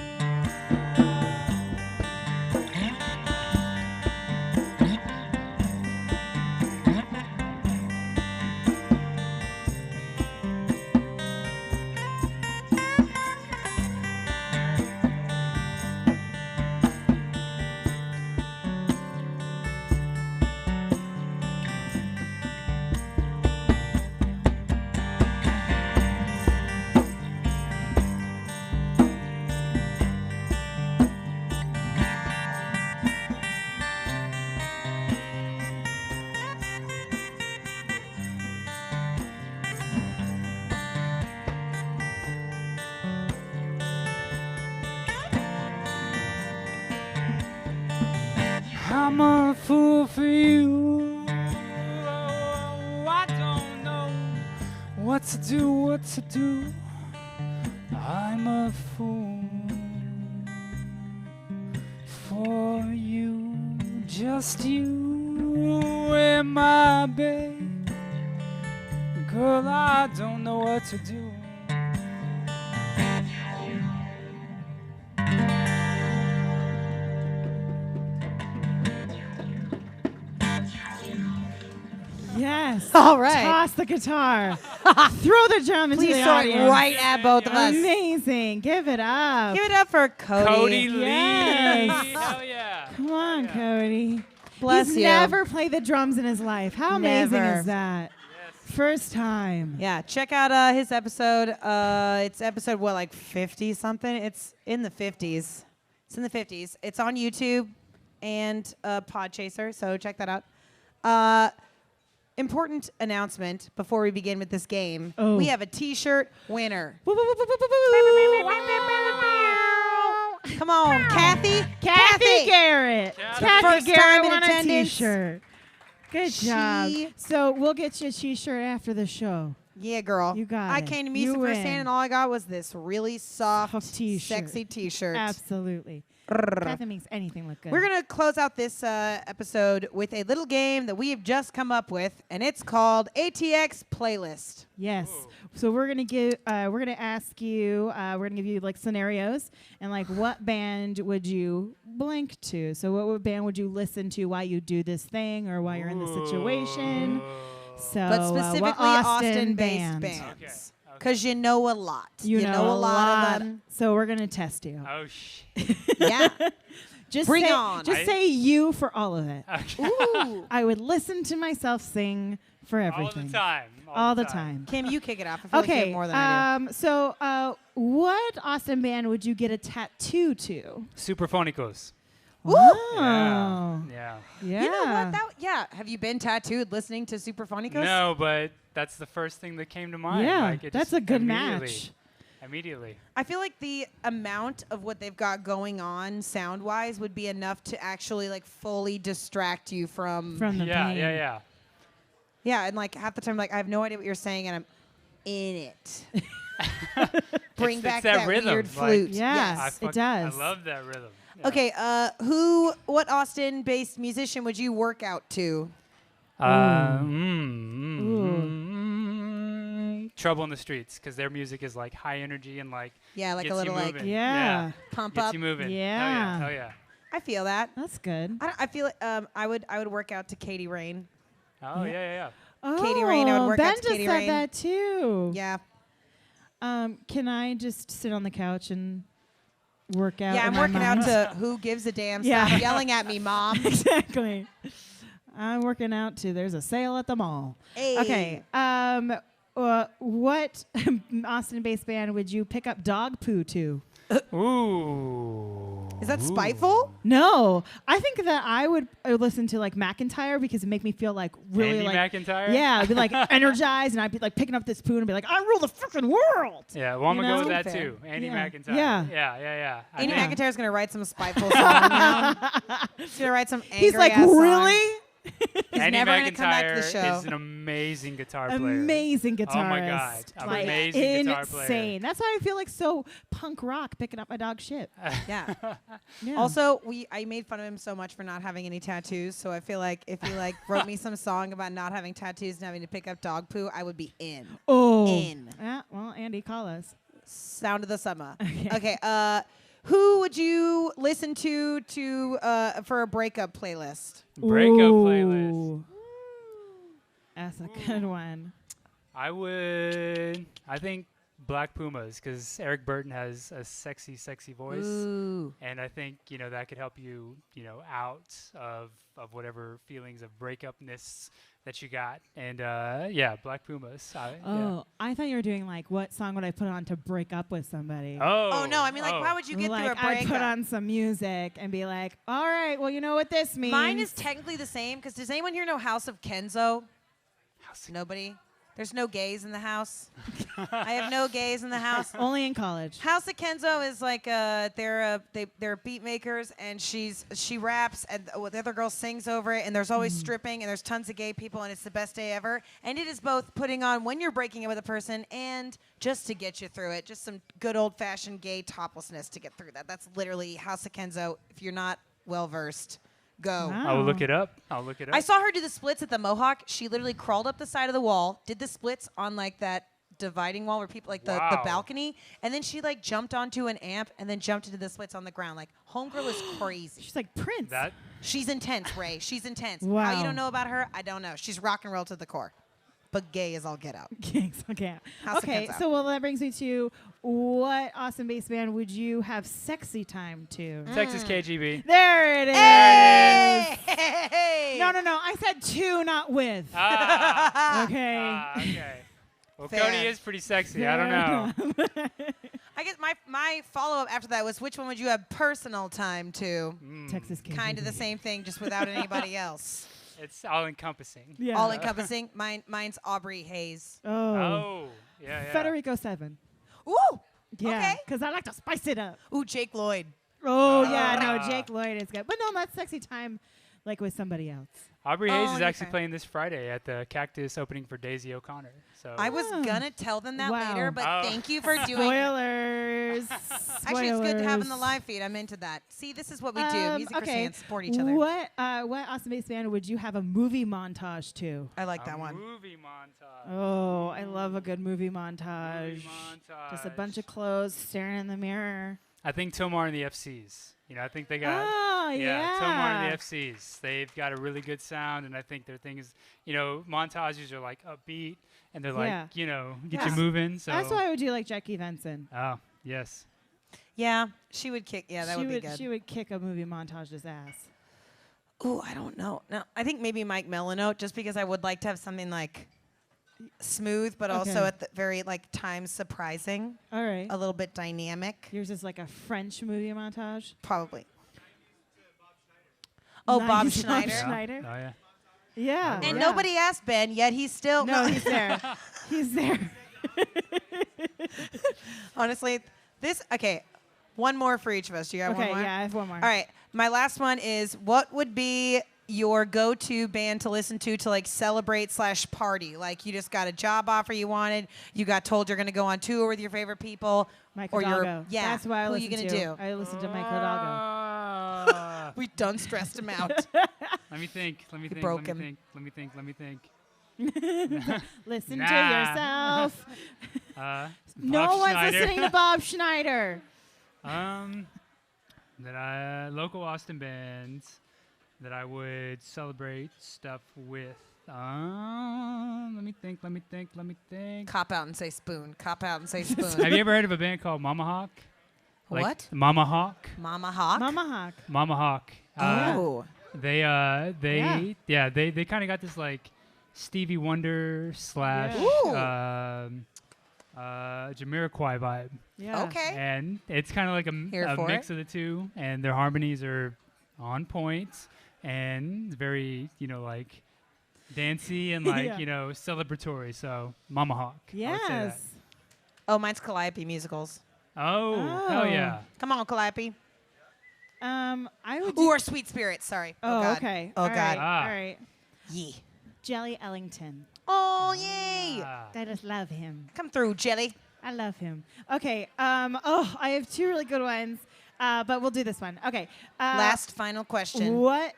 I'm a fool for you. Oh, I don't know what to do. I'm a fool for you, just you and my babe. Girl, I don't know what to do. Yes. All right. Toss the guitar. Throw the drum into Please the throw it audience. right at both of us. Amazing. Give it up. Give it up for Cody. Cody Lee. Yes. Hell yeah. Come on, Cody. Bless He's you. never played the drums in his life. How amazing Never. is that? First time. Yeah, check out his episode. It's episode, what, like 50 something? It's in the 50s. It's in the 50s. It's on YouTube and Podchaser, so check that out. Important announcement before we begin with this game. Oh. We have a T-shirt winner. Woo, woo, woo, woo, woo, woo, woo. Come on, Kathy. Kathy Garrett. Kathy. Kathy First time Garrett in won a attendance. T-shirt. Good job. She- So we'll get you a T-shirt after the show. Yeah, girl. You got I it. came to music You win. firsthand, and all I got was this really soft, Soft T-shirt. sexy T-shirt. Absolutely. Grrr. Kathy makes anything look good. We're going to close out this episode with a little game that we have just come up with, and it's called ATX Playlist. Yes. So we're gonna ask you. We're gonna give you like scenarios and like what band would you blink to? So what band would you listen to while you do this thing or while you're in the situation? So But specifically what Austin-based band? bands. Because you know a lot. You know a lot of them. So we're gonna test you. Oh shit. Yeah. Just Bring say, on. Just say you for all of it. Okay. Ooh. I would listen to myself sing for everything. All the time. All the time. Kim, you kick it off. I feel like you Okay. have more than I do. So, what Austin band would you get a tattoo to? Superphonicos. Wow. Yeah. Yeah. You know what? Have you been tattooed listening to Superphonicos? No, but that's the first thing that came to mind. Yeah, Like, it that's just a good immediately- match. Immediately. I feel like the amount of what they've got going on sound-wise would be enough to actually like fully distract you from From the Yeah, pain. yeah. Yeah, and like half the time, like I have no idea what you're saying, and I'm in it. Bring It's back that that rhythm, weird like- flute. Yes. It does. I love that rhythm. Yeah. Okay, what Austin-based musician would you work out to? Trouble in the Streets, because their music is like high energy and like Yeah, like a gets little you like moving. Yeah. pump Gets up. you moving. Yeah. Hell yeah. I feel that. That's good. I feel like I would work out to Katie Rain. Oh yeah. Oh, Katie Rain, I would work Ben out to just Katie said Rain. that too. Yeah. Can I just sit on the couch and work out? Yeah, in I'm my working out mind? to Who Gives a Damn. Yeah. Stop yelling at me, Mom. Exactly. I'm working out to There's a Sale at the Mall. Hey. Okay. What Austin-based band would you pick up dog poo to? Ooh. Is that spiteful? No, I think that I would listen to like McIntyre because it make me feel like really Andy like McIntyre? yeah, I'd be like energized and I'd be like picking up this spoon and be like, I rule the freaking world. Yeah, well, I'm You going to go know? with that Fair. too. Andy Yeah. McIntyre. Yeah. Yeah. I Andy think- McIntyre's gonna write some spiteful song now. He's gonna write some angry He's like, ass song. really? Andy never gonna come back to the McIntyre show. is an amazing guitar player. Amazing guitarist. Oh my God. Like, Amazing guitar insane. player. That's why I feel like so punk rock picking up my dog shit. Yeah. Yeah. Also, I made fun of him so much for not having any tattoos. So I feel like if he like wrote me some song about not having tattoos and having to pick up dog poo, I would be in. oh. In. Yeah, well, Andy, call us. Sound of the summer. Okay. Okay. Who would you listen to for a breakup playlist? Breakup playlist. Ooh. That's a good one. I think Black Pumas, because Eric Burton has a sexy voice. Ooh. And I think, that could help you, out of whatever feelings of breakupness that you got. And Black Pumas. Oh, I thought you were doing like, what song would I put on to break up with somebody? Oh no! I mean, like, why would you get like, through a I'd breakup? put on some music and be like, all right, well, you know what this means. Mine is technically the same. Because does anyone here know House of Kenzo? Nobody. There's no gays in the house. I have no gays in the house. only in college. House of Kenzo is like they're beat makers, and she raps, and the other girl sings over it, and there's always stripping, and there's tons of gay people, and it's the best day ever. And it is both putting on when you're breaking up with a person and just to get you through it, just some good old fashioned gay toplessness to get through that. That's literally House of Kenzo. If you're not well versed, go. Wow. I will look it up. I saw her do the splits at the Mohawk. She literally crawled up the side of the wall, did the splits on like that dividing wall where people like the Wow. balcony, and then she like jumped onto an amp and then jumped into the splits on the ground. Like homegirl is crazy. She's like Prince. That She's intense, Ray. She's intense. How Wow. you don't know about her, I don't know. She's rock and roll to the core, but gay as all get out. Okay. House of Okay. Kenzo. So well, that brings me to what Austin based band would you have sexy time to? Texas KGB. There it is. Hey! No. I said to, not with. Okay. Okay. Well, Fair. Cody is pretty sexy. I don't know. I guess my follow up after that was which one would you have personal time to? Texas KGB. Kind of the same thing, just without anybody else. It's all encompassing. Yeah. All encompassing. Mine's Aubrey Hayes. Oh. Oh, yeah. Federico 7. Ooh. Yeah. Okay. Because I like to spice it up. Ooh, Jake Lloyd. Oh, yeah. No, Jake Lloyd is good. But no, that's sexy time like with somebody else. Aubrey Hayes is okay. actually playing this Friday at the Cactus opening for Daisy O'Connor. So I was gonna tell them that Wow. later, but Oh. thank you for doing. Spoilers. Actually, it's good to have in the Spoilers. live feed. I'm into that. See, this is what we do. Music okay. fans support each other. What Austin based band would you have a movie montage to? I like a that one. movie montage. Oh, I love a good movie montage. Movie montage. Just a bunch of clothes staring in the mirror. I think Tomar and the FCs. I think they got. Oh, yeah. Tomar and the FCs. They've got a really good sound, and I think their thing is, montages are like upbeat, and they're like, Yeah. get Yeah. you moving. So. That's why I would do like Jackie Venson. Oh, yes. Yeah, she would kick. Yeah, that would be good. She would kick a movie montage's ass. Ooh, I don't know. No, I think maybe Mike Melanote, just because I would like to have something like smooth, but also Okay. at the very like times surprising, All right. a little bit dynamic, Yours is like a French movie montage. probably. Oh, Bob Nice. Schneider. Yeah. Schneider? Oh yeah. Yeah. And yeah. nobody asked Ben, yet he's still. No, he's there. He's there. Honestly, okay, one more for each of us. Do you got Okay, one more? yeah, I have one more. All right, my last one is, what would be your go-to band to listen to like celebrate / party? Like you just got a job offer you wanted, you got told you're going to go on tour with your favorite people, Mike or Hidalgo. yeah, That's what I who listen you gonna to. do? I listen to Mike Hidalgo. We done stressed him out. Let me think. Let me think. broke let me him. think. Let me think. Let me think. Listen Nah. to yourself. No Bob one's Schneider. listening to Bob Schneider. That I local Austin bands that I would celebrate stuff with. Let me think. Let me think. Let me think. Cop out and say spoon. Cop out and say spoon. Have you ever heard of a band called Mama Hawk? What? Mama Hawk. Mama Hawk. Mama Hawk. Mama Hawk. Oh. They kind of got this like Stevie Wonder / Jamiroquai vibe, Yeah. Okay. and it's kind of like Here a for mix it. of the two, and their harmonies are on point and very like dancey and like Yeah. celebratory. So Mama Hawk. I would say that. Yes. Oh, mine's Calliope musicals. Oh, hell Oh. yeah. Come on, Calliope. I would. Ooh, or Sweet Spirits. Sorry. Oh, God. okay. Oh, All God. right. Ah. All right. Yee. Jelly Ellington. Oh, yay. Ah. I just love him. Come through, Jelly. I love him. Okay. I have two really good ones, but we'll do this one. Okay. Last final question. What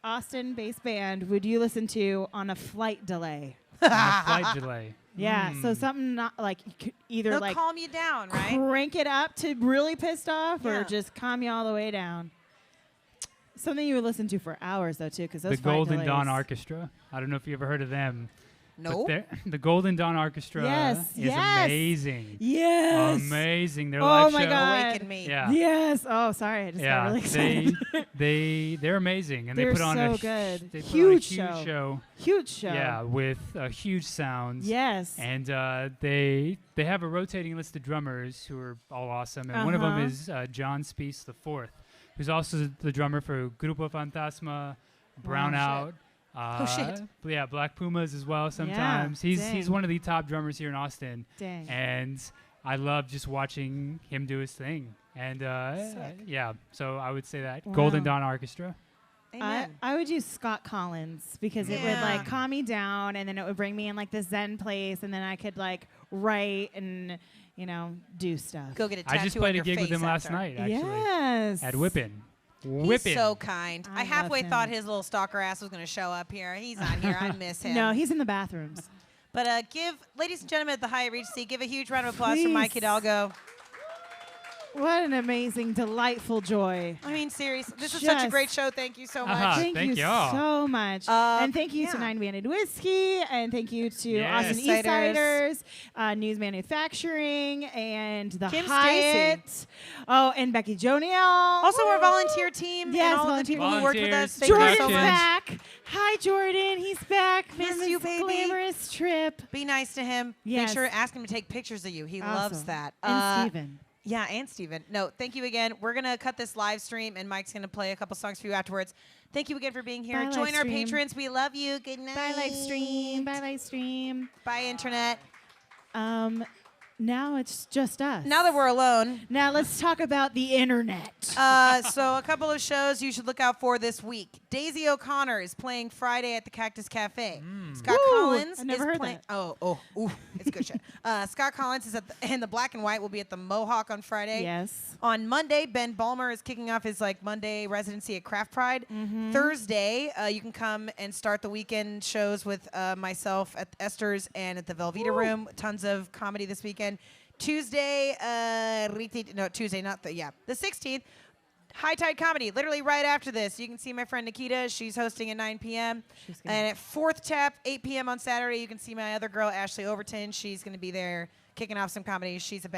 Austin-based band would you listen to on a flight delay? On a flight delay. Yeah. So Mm. something not like you could either They'll like calm you down, right? crank it up to really pissed off, Yeah. or just calm you all the way down. Something you would listen to for hours though too, because those The flight Golden Dawn delays- Orchestra. I don't know if you ever heard of them. No. But the Golden Dawn Orchestra Yes, is yes. amazing. Yes. Amazing. Their Oh live my show. God. Awaken me. Yeah. Yes. Oh, sorry. I just got really excited. they're amazing, and They're they put on so a good. they put Huge on a huge show. Huge show. Yeah, with huge sounds. Yes. And they have a rotating list of drummers who are all awesome, and one of them Uh-huh. is John Speece IV, who's also the drummer for Grupo Fantasma, Brownout. shit. Yeah, Black Pumas as well. Sometimes he's dang. one of the top drummers here in Austin, Dang. and I love just watching him do his thing. And Sick. yeah, so I would say that Wow. Golden Dawn Orchestra. Amen. I would use Scott Collins because it would Yeah. like calm me down, and then it would bring me in like this Zen place, and then I could like write and do stuff. Go get a tattoo I just played on a your gig with face him last after. night, actually, Yes. at Whippin'. He's Whippin'. so kind. I I halfway love thought him. his little stalker ass was going to show up here. He's not here. I miss him. No, he's in the bathrooms. But ladies and gentlemen at the Hyatt Regency, give a huge round of applause for Mike Please. Hidalgo. What an amazing, delightful joy. I mean, seriously, this is such a Just- great show. Thank you so much. Uh-huh. Thank thank you y'all. so much. And thank you to yeah. Nine Banded Whiskey, and thank you to Yes. Austin Eastsiders. Eastsiders, News Manufacturing, and the Kim Hyatt. Oh, and Becky Joniel. Also, our volunteer team Yes, and all the volunteer people who worked with us. Volunteers. Thank you Jordan's so much. back. Hi, Jordan. He's back Miss from you, his baby. glamorous trip. Be nice to him. Yes. Make sure to ask him to take pictures of you. He loves Awesome. that. And Steven. Yeah, and Steven. No, thank you again. We're going to cut this live stream, and Mike's going to play a couple songs for you afterwards. Thank you again for being here. Bye, Join live our stream. patrons. We love you. Good night. Bye, live stream. Bye, live stream. Bye, Internet. Now it's just us. Now that we're alone, Now let's talk about the internet. so a couple of shows you should look out for this week. Daisy O'Connor is playing Friday at the Cactus Cafe. Scott Woo! Collins I've never is heard playing. that. Ooh, it's a good show. Scott Collins is and the Black and White will be at the Mohawk on Friday. Yes. On Monday, Ben Balmer is kicking off his Monday residency at Craft Pride. Mm-hmm. Thursday, you can come and start the weekend shows with myself at Esther's and at the Velveeta Room. Tons of comedy this weekend. Tuesday, the 16th, High Tide Comedy, literally right after this. You can see my friend Nikita. She's hosting at 9 p.m. She's good. And at Fourth Tap, 8 p.m. on Saturday, you can see my other girl, Ashley Overton. She's going to be there kicking off some comedy. She's a